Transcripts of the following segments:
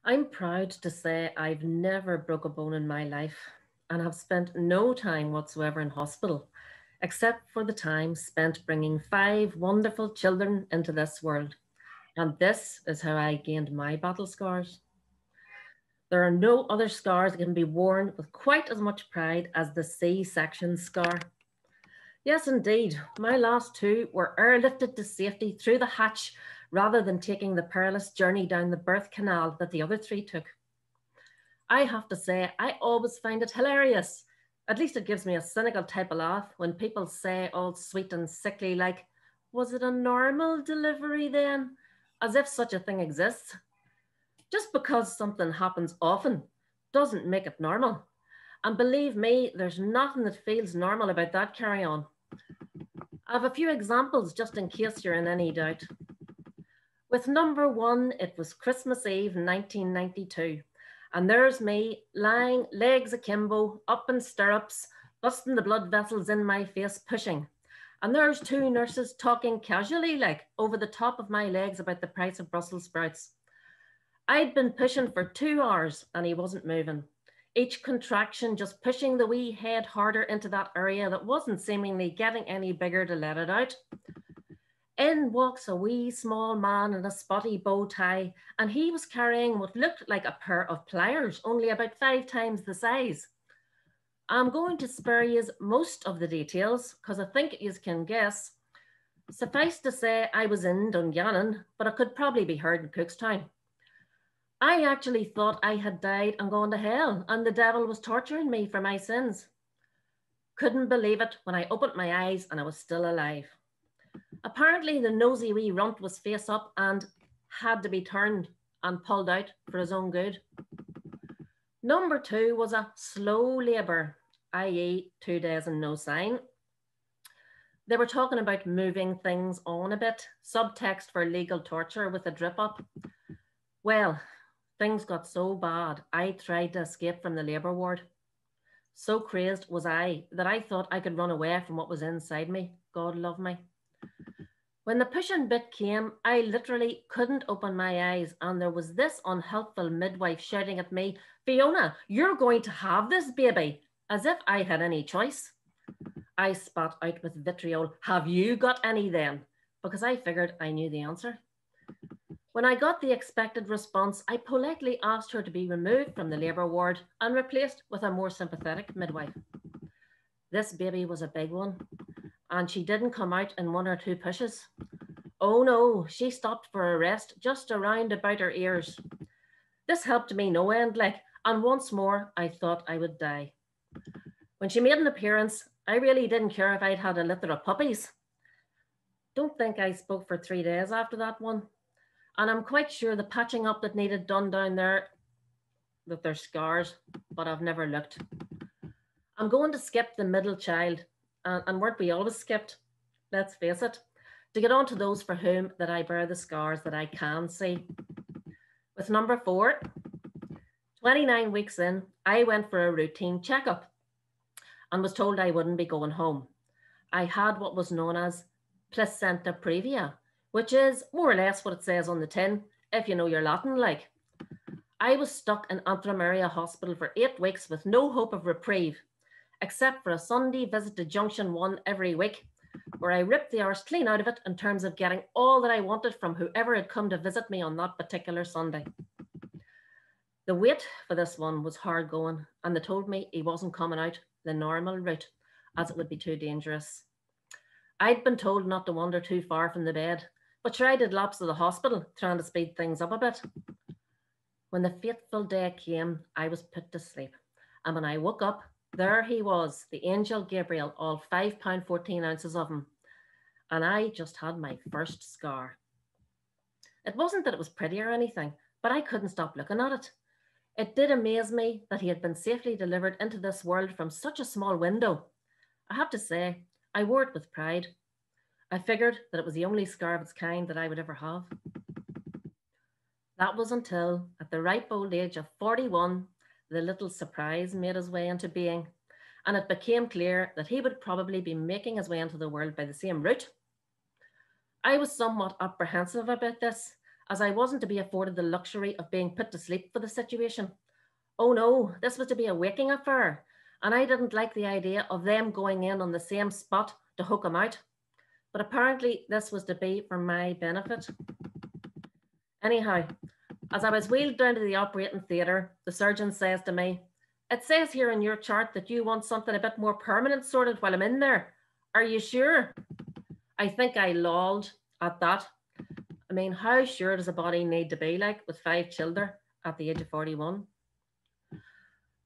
I'm proud to say I've never broke a bone in my life and have spent no time whatsoever in hospital, except for the time spent bringing five wonderful children into this world. And this is how I gained my battle scars. There are no other scars that can be worn with quite as much pride as the C-section scar. Yes, indeed. My last two were airlifted to safety through the hatch rather than taking the perilous journey down the birth canal that the other three took. I have to say, I always find it hilarious. At least it gives me a cynical type of laugh when people say, all sweet and sickly, like, was it a normal delivery then? As if such a thing exists. Just because something happens often doesn't make it normal. And believe me, there's nothing that feels normal about that carry on. I have a few examples just in case you're in any doubt. With number one, it was Christmas Eve 1992. And there's me, lying, legs akimbo, up in stirrups, busting the blood vessels in my face, pushing. And there's two nurses talking casually, like over the top of my legs about the price of Brussels sprouts. I'd been pushing for 2 hours and he wasn't moving. Each contraction just pushing the wee head harder into that area that wasn't seemingly getting any bigger to let it out. In walks a wee small man in a spotty bow tie, and he was carrying what looked like a pair of pliers, only about 5 times the size. I'm going to spare you most of the details, because I think you can guess. Suffice to say, I was in Dungannon, but I could probably be heard in Cookstown. I actually thought I had died and gone to hell, and the devil was torturing me for my sins. Couldn't believe it when I opened my eyes and I was still alive. Apparently, the nosy wee runt was face up and had to be turned and pulled out for his own good. Number two was a slow labour, i.e., 2 days and no sign. They were talking about moving things on a bit, subtext for legal torture with a drip up. Well, things got so bad, I tried to escape from the labour ward. So crazed was I that I thought I could run away from what was inside me. God love me. When the pushing bit came, I literally couldn't open my eyes, and there was this unhelpful midwife shouting at me, Fiona, you're going to have this baby, as if I had any choice. I spat out with vitriol, have you got any then? Because I figured I knew the answer. When I got the expected response, I politely asked her to be removed from the labour ward and replaced with a more sympathetic midwife. This baby was a big one, and she didn't come out in 1 or 2 pushes. Oh no, she stopped for a rest just around about her ears. This helped me no end, and once more I thought I would die. When she made an appearance, I really didn't care if I'd had a litter of puppies. Don't think I spoke for 3 days after that one. And I'm quite sure the patching up that needed done down there, that there's scars, but I've never looked. I'm going to skip the middle child, and weren't we always skipped? Let's face it, to get on to those for whom that I bear the scars that I can see. With number four, 29 weeks in, I went for a routine checkup and was told I wouldn't be going home. I had what was known as placenta previa, which is more or less what it says on the tin, if you know your Latin like. I was stuck in Antrim Area Hospital for 8 weeks with no hope of reprieve, except for a Sunday visit to Junction 1 every week, where I ripped the arse clean out of it in terms of getting all that I wanted from whoever had come to visit me on that particular Sunday. The wait for this one was hard going, and they told me he wasn't coming out the normal route, as it would be too dangerous. I'd been told not to wander too far from the bed, but sure I did laps of the hospital, trying to speed things up a bit. When the fateful day came, I was put to sleep, and when I woke up, there he was, the angel Gabriel, all 5 pound 14 ounces of him, and I just had my first scar. It wasn't that it was pretty or anything, but I couldn't stop looking at it. It did amaze me that he had been safely delivered into this world from such a small window. I have to say, I wore it with pride. I figured that it was the only scar of its kind that I would ever have. That was until, at the ripe old age of 41, the little surprise made his way into being, and it became clear that he would probably be making his way into the world by the same route. I was somewhat apprehensive about this, as I wasn't to be afforded the luxury of being put to sleep for the situation. Oh no, this was to be a waking affair, and I didn't like the idea of them going in on the same spot to hook him out. But apparently, this was to be for my benefit. Anyhow, as I was wheeled down to the operating theatre, the surgeon says to me, "It says here in your chart that you want something a bit more permanent sorted while I'm in there. Are you sure?" I think I lolled at that. I mean, how sure does a body need to be like with 5 children at the age of 41?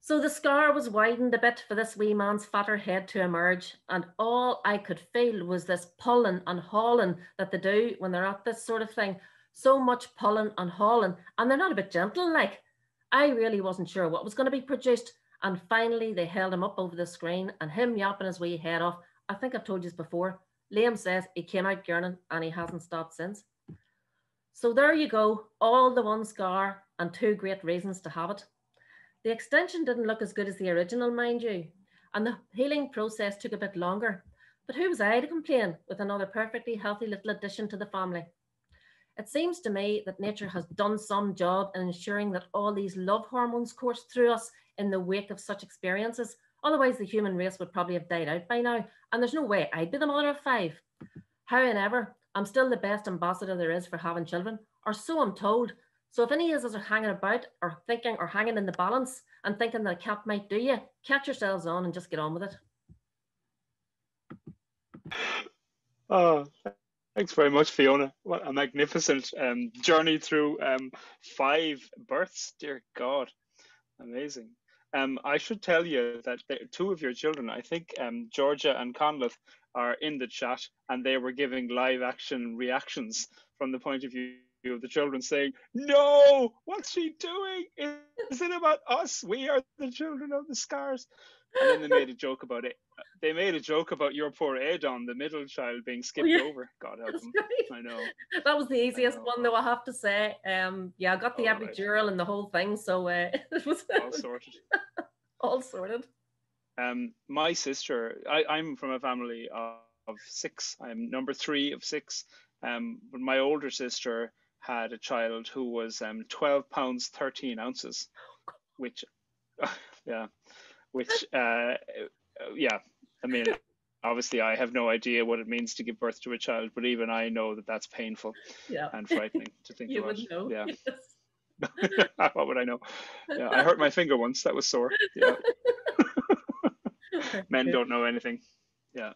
So the scar was widened a bit for this wee man's fatter head to emerge, and all I could feel was this pulling and hauling that they do when they're at this sort of thing. So much pulling and hauling, and they're not a bit gentle like. I really wasn't sure what was going to be produced, and finally they held him up over the screen, and him yapping his wee head off. I think I've told you this before. Liam says he came out gurning, and he hasn't stopped since. So there you go, all the one scar and 2 great reasons to have it. The extension didn't look as good as the original, mind you, and the healing process took a bit longer. But who was I to complain with another perfectly healthy little addition to the family? It seems to me that nature has done some job in ensuring that all these love hormones course through us in the wake of such experiences. Otherwise, the human race would probably have died out by now, and there's no way I'd be the mother of 5. However, I'm still the best ambassador there is for having children, or so I'm told. So if any of us are hanging about or thinking or hanging in the balance and thinking that a cat might do you, catch yourselves on and just get on with it. Oh, thanks very much, Fiona. What a magnificent journey through 5 births. Dear God, amazing. I should tell you that 2 of your children, I think Georgia and Conleth, are in the chat, and they were giving live action reactions from the point of view of the children, saying, "No, what's she doing? Is it about us? We are the children of the scars." And then they made a joke about it. They made a joke about your poor Adon, the middle child, being Oh skipped yeah, over. God help that's him. right. I know. That was the I easiest know. one, though, I have to say. Yeah, I got the All right. epidural and the whole thing, so it All was sorted. all sorted. My sister, I'm from a family of 6. I'm number 3 of 6. But my older sister had a child who was 12 pounds 13 ounces, which, yeah, which, yeah, I mean, obviously I have no idea what it means to give birth to a child, but even I know that that's painful Yeah, and frightening to think you about. would know. Yeah. Yes. What would I know? Yeah, I hurt my finger once. That was sore. Yeah. Very Men good. don't know anything. Yeah.